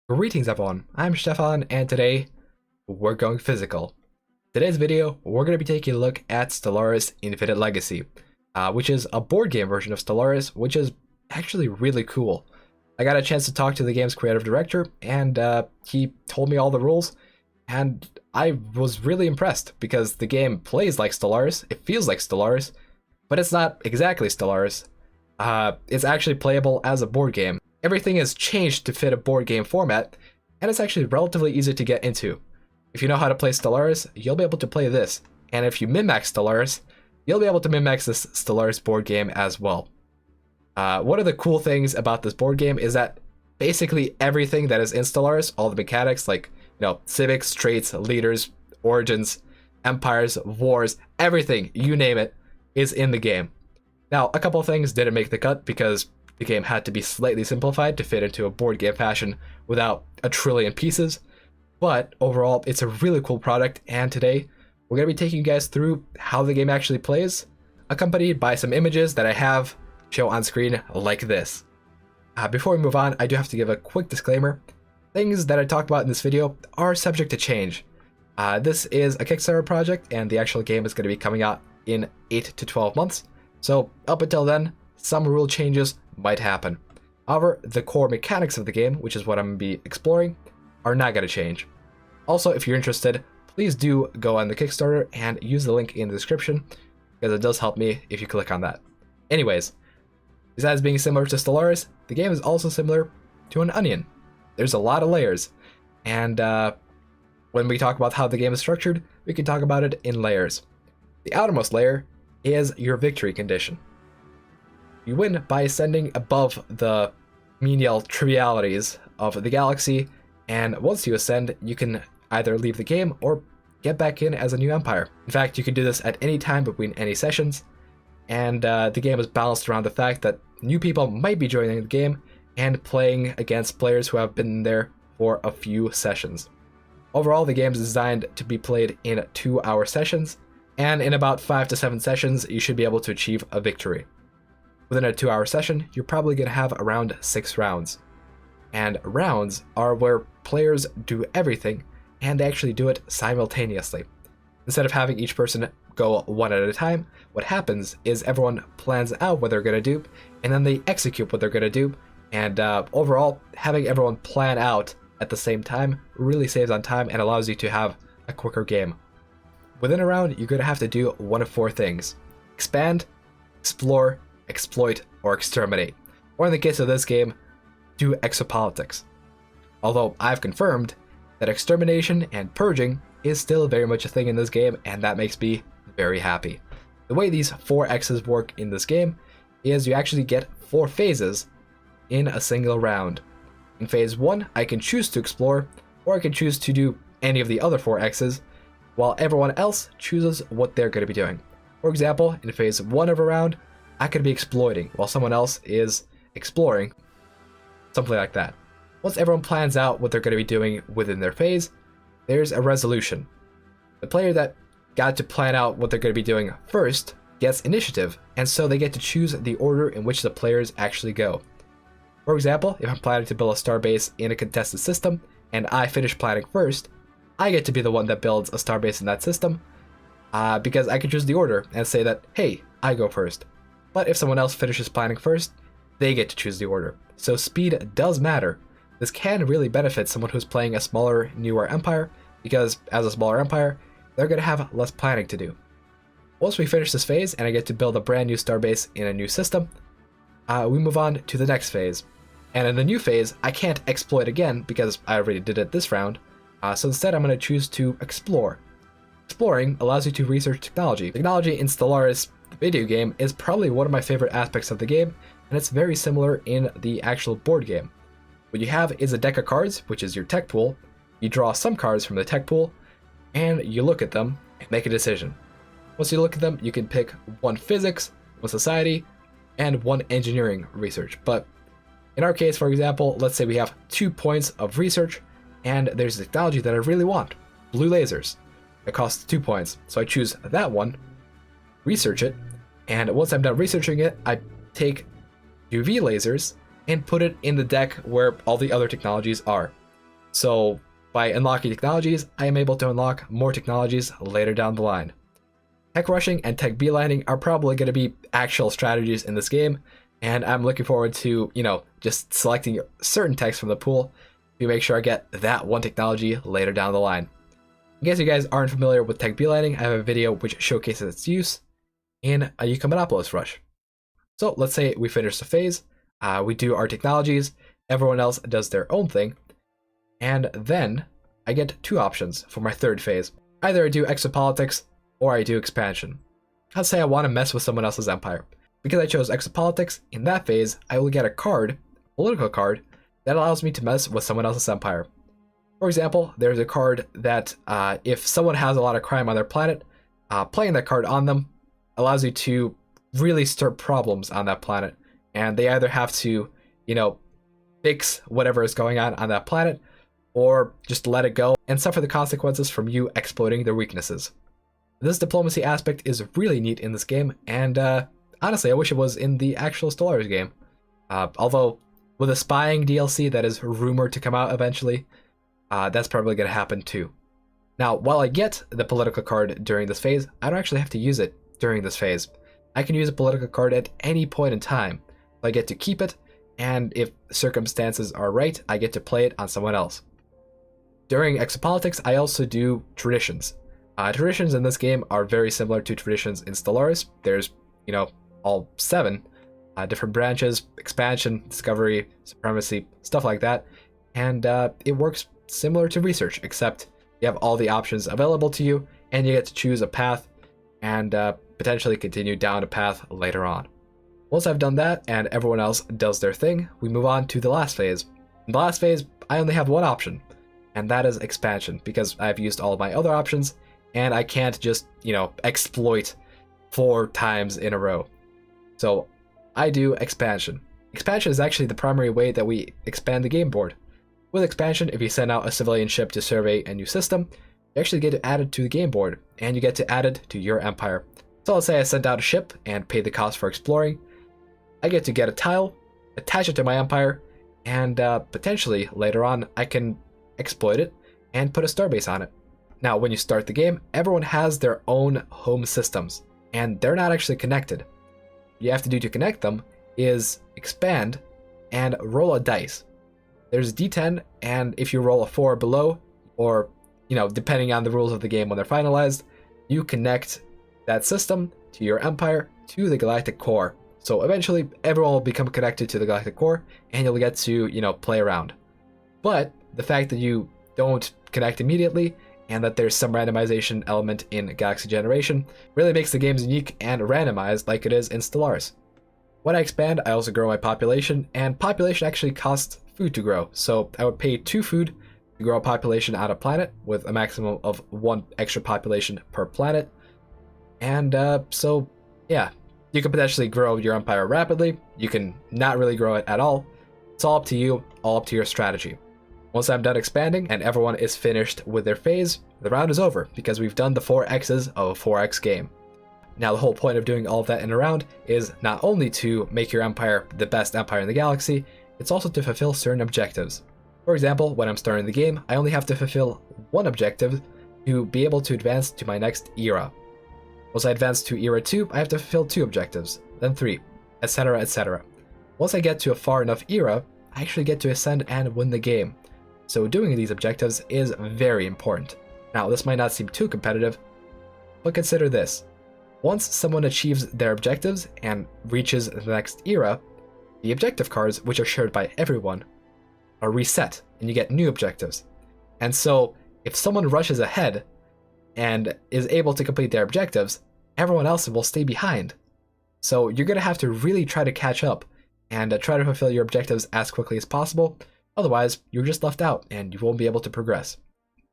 Greetings everyone, I'm Stefan and today we're going physical. Today's video, we're going to be taking a look at Stellaris Infinite Legacy, which is a board game version of Stellaris, which is actually really cool. I got a chance to talk to the game's creative director and he told me all the rules and I was really impressed because the game plays like Stellaris, it feels like Stellaris, but it's not exactly Stellaris. It's actually playable as a board game. Everything is changed to fit a board game format, and it's actually relatively easy to get into. If you know how to play Stellaris, you'll be able to play this, and if you min-max Stellaris, you'll be able to min-max this Stellaris board game as well. One of the cool things about this board game is that basically everything that is in Stellaris, all the mechanics like, civics, traits, leaders, origins, empires, wars, everything, you name it, is in the game. Now, a couple of things didn't make the cut because the game had to be slightly simplified to fit into a board game fashion without a trillion pieces, but overall it's a really cool product, and today we're going to be taking you guys through how the game actually plays, accompanied by some images that I have show on screen like this. Before we move on, I do have to give a quick disclaimer. Things that I talk about in this video are subject to change. This is a Kickstarter project and the actual game is going to be coming out in 8 to 12 months, so up until then, some rule changes might happen. However, the core mechanics of the game, which is what I'm going to be exploring, are not going to change. Also, if you're interested, please do go on the Kickstarter and use the link in the description, because it does help me if you click on that. Anyways, besides being similar to Stellaris, the game is also similar to an onion. There's a lot of layers, and when we talk about how the game is structured, we can talk about it in layers. The outermost layer is your victory condition. You win by ascending above the menial trivialities of the galaxy, and once you ascend, you can either leave the game or get back in as a new empire. In fact, you can do this at any time between any sessions, and the game is balanced around the fact that new people might be joining the game and playing against players who have been there for a few sessions. Overall, the game is designed to be played in 2-hour sessions, and in about 5 to 7 sessions, you should be able to achieve a victory. Within a 2-hour session, you're probably going to have around 6 rounds. And rounds are where players do everything, and they actually do it simultaneously. Instead of having each person go one at a time, what happens is everyone plans out what they're going to do, and then they execute what they're going to do, and overall, having everyone plan out at the same time really saves on time and allows you to have a quicker game. Within a round, you're going to have to do one of 4 things: expand, explore, exploit, or exterminate. Or in the case of this game, do exopolitics. Although I've confirmed that extermination and purging is still very much a thing in this game, and that makes me very happy. The way these 4 X's work in this game is you actually get 4 phases in a single round. In phase 1, I can choose to explore, or I can choose to do any of the other 4 X's, while everyone else chooses what they're going to be doing. For example, in phase 1 of a round, I could be exploiting while someone else is exploring, something like that. Once everyone plans out what they're going to be doing within their phase, there's a resolution. The player that got to plan out what they're going to be doing first gets initiative, and so they get to choose the order in which the players actually go. For example, if I'm planning to build a starbase in a contested system, and I finish planning first, I get to be the one that builds a starbase in that system, because I can choose the order and say that, hey, I go first. But if someone else finishes planning first, they get to choose the order. So speed does matter. This can really benefit someone who's playing a smaller, newer empire, because as a smaller empire, they're going to have less planning to do. Once we finish this phase and I get to build a brand new starbase in a new system, we move on to the next phase. And in the new phase, I can't exploit again because I already did it this round, so instead I'm going to choose to explore. Exploring allows you to research technology. Technology in Stellaris, the video game, is probably one of my favorite aspects of the game, and it's very similar in the actual board game. What you have is a deck of cards, which is your tech pool. You draw some cards from the tech pool, and you look at them and make a decision. Once you look at them, you can pick 1 physics, 1 society, and 1 engineering research. But in our case, for example, let's say we have 2 points of research, and there's a technology that I really want, blue lasers. It costs 2 points, so I choose that one, research it, and once I'm done researching it, I take UV lasers and put it in the deck where all the other technologies are. So by unlocking technologies, I am able to unlock more technologies later down the line. Tech rushing and tech beelining are probably going to be actual strategies in this game, and I'm looking forward to, just selecting certain techs from the pool to make sure I get that one technology later down the line. In case you guys aren't familiar with tech beelining, I have a video which showcases its use in a Exopolitics rush. So let's say we finish the phase, we do our technologies, everyone else does their own thing, and then I get two options for my third phase. Either I do Exopolitics or I do expansion. Let's say I want to mess with someone else's empire. Because I chose Exopolitics, in that phase, I will get a card, a political card, that allows me to mess with someone else's empire. For example, there's a card that if someone has a lot of crime on their planet, playing that card on them allows you to really stir problems on that planet. And they either have to, fix whatever is going on that planet, or just let it go and suffer the consequences from you exploiting their weaknesses. This diplomacy aspect is really neat in this game, and honestly, I wish it was in the actual Stellaris game. Although, with a spying DLC that is rumored to come out eventually, that's probably going to happen too. Now, while I get the political card during this phase, I don't actually have to use it during this phase. I can use a political card at any point in time. I get to keep it, and if circumstances are right, I get to play it on someone else. During Exopolitics, I also do traditions. Traditions in this game are very similar to traditions in Stellaris. There's, all 7 different branches: expansion, discovery, supremacy, stuff like that. And it works similar to research, except you have all the options available to you, and you get to choose a path and potentially continue down a path later on. Once I've done that and everyone else does their thing, we move on to the last phase. In the last phase, I only have one option, and that is expansion, because I've used all of my other options, and I can't just, exploit 4 times in a row. So I do expansion. Expansion is actually the primary way that we expand the game board. With expansion, if you send out a civilian ship to survey a new system, you actually get it added to the game board, and you get to add it to your empire. So let's say I sent out a ship and paid the cost for exploring. I get to get a tile, attach it to my empire, and potentially later on I can exploit it and put a starbase on it. Now, when you start the game, everyone has their own home systems, and they're not actually connected. What you have to do to connect them is expand and roll a dice. There's D10, and if you roll a 4 or below, or depending on the rules of the game when they're finalized, you connect that system to your empire to the galactic core. So eventually everyone will become connected to the galactic core, and you'll get to play around. But the fact that you don't connect immediately, and that there's some randomization element in Galaxy Generation, really makes the games unique and randomized like it is in Stellaris. When I expand, I also grow my population, and population actually costs food to grow. So I would pay 2 food to grow a population on a planet, with a maximum of 1 extra population per planet. And so yeah, you can potentially grow your empire rapidly, you can not really grow it at all. It's all up to you, all up to your strategy. Once I'm done expanding and everyone is finished with their phase, the round is over, because we've done the 4 X's of a 4X game. Now, the whole point of doing all of that in a round is not only to make your empire the best empire in the galaxy, it's also to fulfill certain objectives. For example, when I'm starting the game, I only have to fulfill 1 objective to be able to advance to my next era. Once I advance to era 2, I have to fulfill 2 objectives, then 3, etc, etc. Once I get to a far enough era, I actually get to ascend and win the game. So doing these objectives is very important. Now, this might not seem too competitive, but consider this. Once someone achieves their objectives and reaches the next era, the objective cards, which are shared by everyone, are reset, and you get new objectives. And so, if someone rushes ahead and is able to complete their objectives, everyone else will stay behind. So you're going to have to really try to catch up and try to fulfill your objectives as quickly as possible. Otherwise, you're just left out and you won't be able to progress.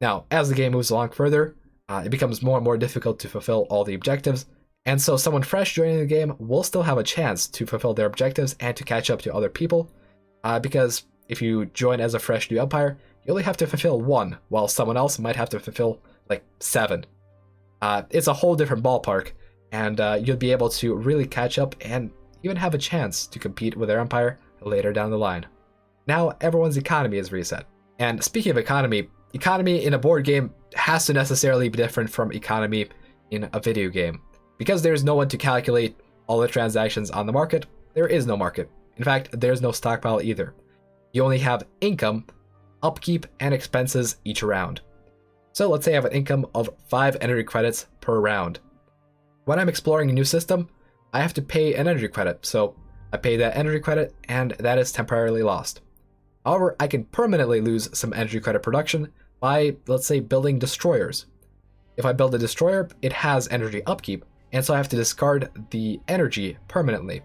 Now, as the game moves along further, it becomes more and more difficult to fulfill all the objectives, and so someone fresh joining the game will still have a chance to fulfill their objectives and to catch up to other people, because if you join as a fresh new empire, you only have to fulfill 1, while someone else might have to fulfill like 7. It's a whole different ballpark, and you'll be able to really catch up and even have a chance to compete with their empire later down the line. Now everyone's economy is reset. And speaking of economy, economy in a board game has to necessarily be different from economy in a video game. Because there's no one to calculate all the transactions on the market, there is no market. In fact, there's no stockpile either. You only have income, upkeep, and expenses each round. So let's say I have an income of 5 energy credits per round. When I'm exploring a new system, I have to pay an energy credit, so I pay that energy credit and that is temporarily lost. However, I can permanently lose some energy credit production by, let's say, building destroyers. If I build a destroyer, it has energy upkeep, and so I have to discard the energy permanently.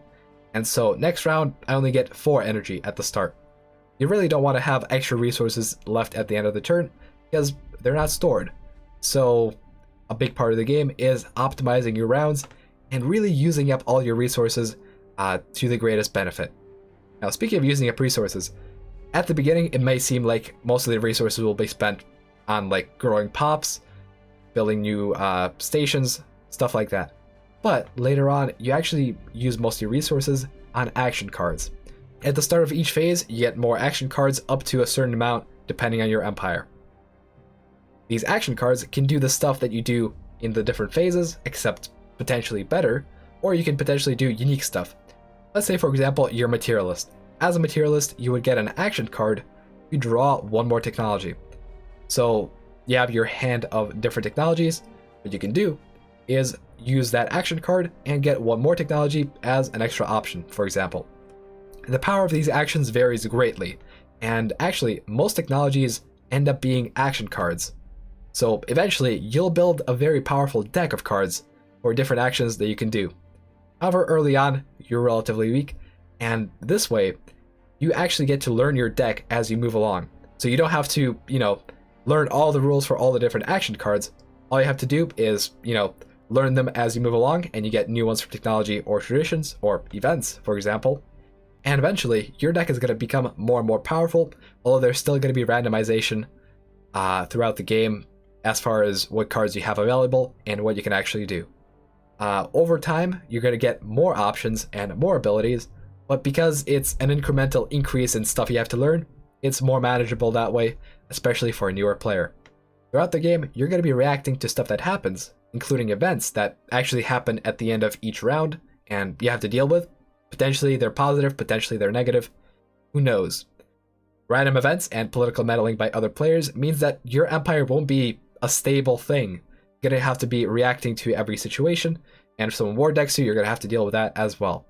And so next round, I only get 4 energy at the start. You really don't want to have extra resources left at the end of the turn, because they're not stored. So a big part of the game is optimizing your rounds and really using up all your resources to the greatest benefit. Now, speaking of using up resources, at the beginning, it may seem like most of the resources will be spent on like growing pops, building new stations, stuff like that. But later on, you actually use most of your resources on action cards. At the start of each phase, you get more action cards up to a certain amount depending on your empire. These action cards can do the stuff that you do in the different phases, except potentially better, or you can potentially do unique stuff. Let's say, for example, you're a materialist. As a materialist, you would get an action card to draw one more technology. So you have your hand of different technologies. What you can do is use that action card and get one more technology as an extra option, for example. The power of these actions varies greatly, and actually, most technologies end up being action cards. So eventually, you'll build a very powerful deck of cards for different actions that you can do. However, early on, you're relatively weak, and this way, you actually get to learn your deck as you move along. So you don't have to, learn all the rules for all the different action cards. All you have to do is, learn them as you move along, and you get new ones for technology or traditions or events, for example. And eventually, your deck is going to become more and more powerful, although there's still going to be randomization throughout the game as far as what cards you have available and what you can actually do. Over time, you're going to get more options and more abilities, but because it's an incremental increase in stuff you have to learn, it's more manageable that way, especially for a newer player. Throughout the game, you're going to be reacting to stuff that happens, including events that actually happen at the end of each round, and you have to deal with. Potentially they're positive, potentially they're negative. Who knows? Random events and political meddling by other players means that your empire won't be a stable thing. You're going to have to be reacting to every situation, and if someone war decks you, you're going to have to deal with that as well.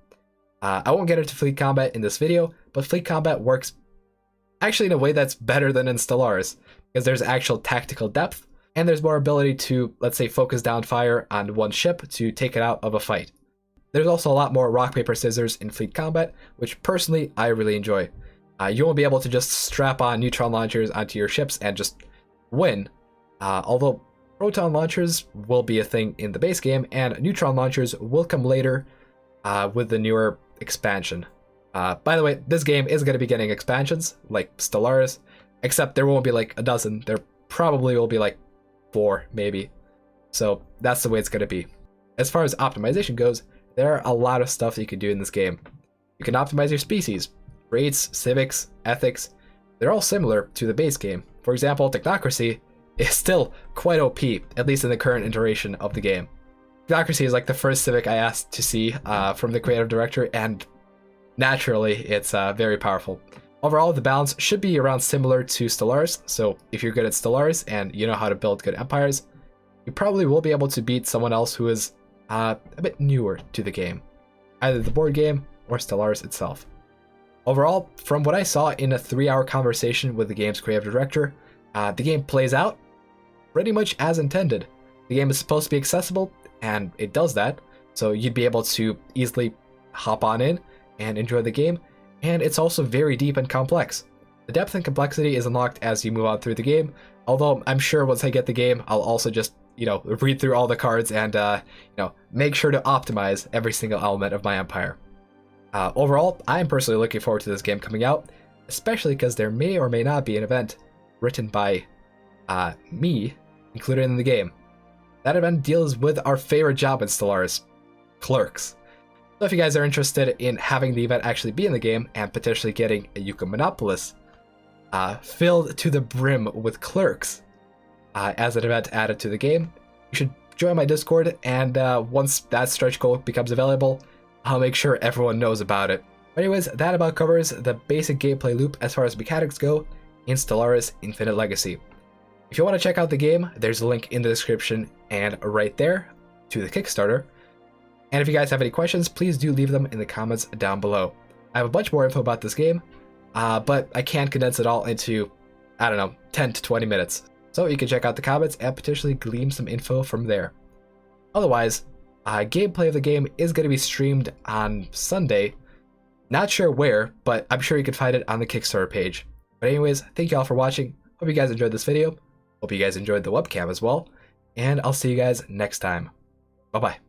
I won't get into fleet combat in this video, but fleet combat works actually in a way that's better than in Stellaris, because there's actual tactical depth, and there's more ability to, let's say, focus down fire on one ship to take it out of a fight. There's also a lot more rock, paper, scissors in fleet combat, which personally I really enjoy. You won't be able to just strap on neutron launchers onto your ships and just win, although proton launchers will be a thing in the base game, and neutron launchers will come later with the newer expansion. By the way, this game is going to be getting expansions, like Stellaris, except there won't be like a dozen. There probably will be like 4, maybe. So that's the way it's going to be. As far as optimization goes, there are a lot of stuff you can do in this game. You can optimize your species, rates, civics, ethics. They're all similar to the base game. For example, technocracy is still quite OP, at least in the current iteration of the game. Technocracy is like the first civic I asked to see from the creative director, and naturally, it's very powerful. Overall, the balance should be around similar to Stellaris, so if you're good at Stellaris and you know how to build good empires, you probably will be able to beat someone else who is a bit newer to the game, either the board game or Stellaris itself. Overall, from what I saw in a 3-hour conversation with the game's creative director, the game plays out pretty much as intended. The game is supposed to be accessible, and it does that, so you'd be able to easily hop on in and enjoy the game, and it's also very deep and complex. The depth and complexity is unlocked as you move on through the game, although I'm sure once I get the game, I'll also just read through all the cards and make sure to optimize every single element of my empire. Overall, I'm personally looking forward to this game coming out, especially because there may or may not be an event written by me included in the game. That event deals with our favorite job in Stellaris, clerks. So if you guys are interested in having the event actually be in the game and potentially getting a Yucca Monopolis, filled to the brim with clerks as an event added to the game. You should join my Discord, and once that stretch goal becomes available, I'll make sure everyone knows about it. But anyways, that about covers the basic gameplay loop as far as mechanics go in Stellaris Infinite Legacy. If you want to check out the game, there's a link in the description and right there to the Kickstarter. And if you guys have any questions, please do leave them in the comments down below. I have a bunch more info about this game, but I can't condense it all into, I don't know, 10 to 20 minutes. So you can check out the comments and potentially glean some info from there. Otherwise, gameplay of the game is going to be streamed on Sunday. Not sure where, but I'm sure you can find it on the Kickstarter page. But anyways, thank you all for watching. Hope you guys enjoyed this video. Hope you guys enjoyed the webcam as well. And I'll see you guys next time. Bye-bye.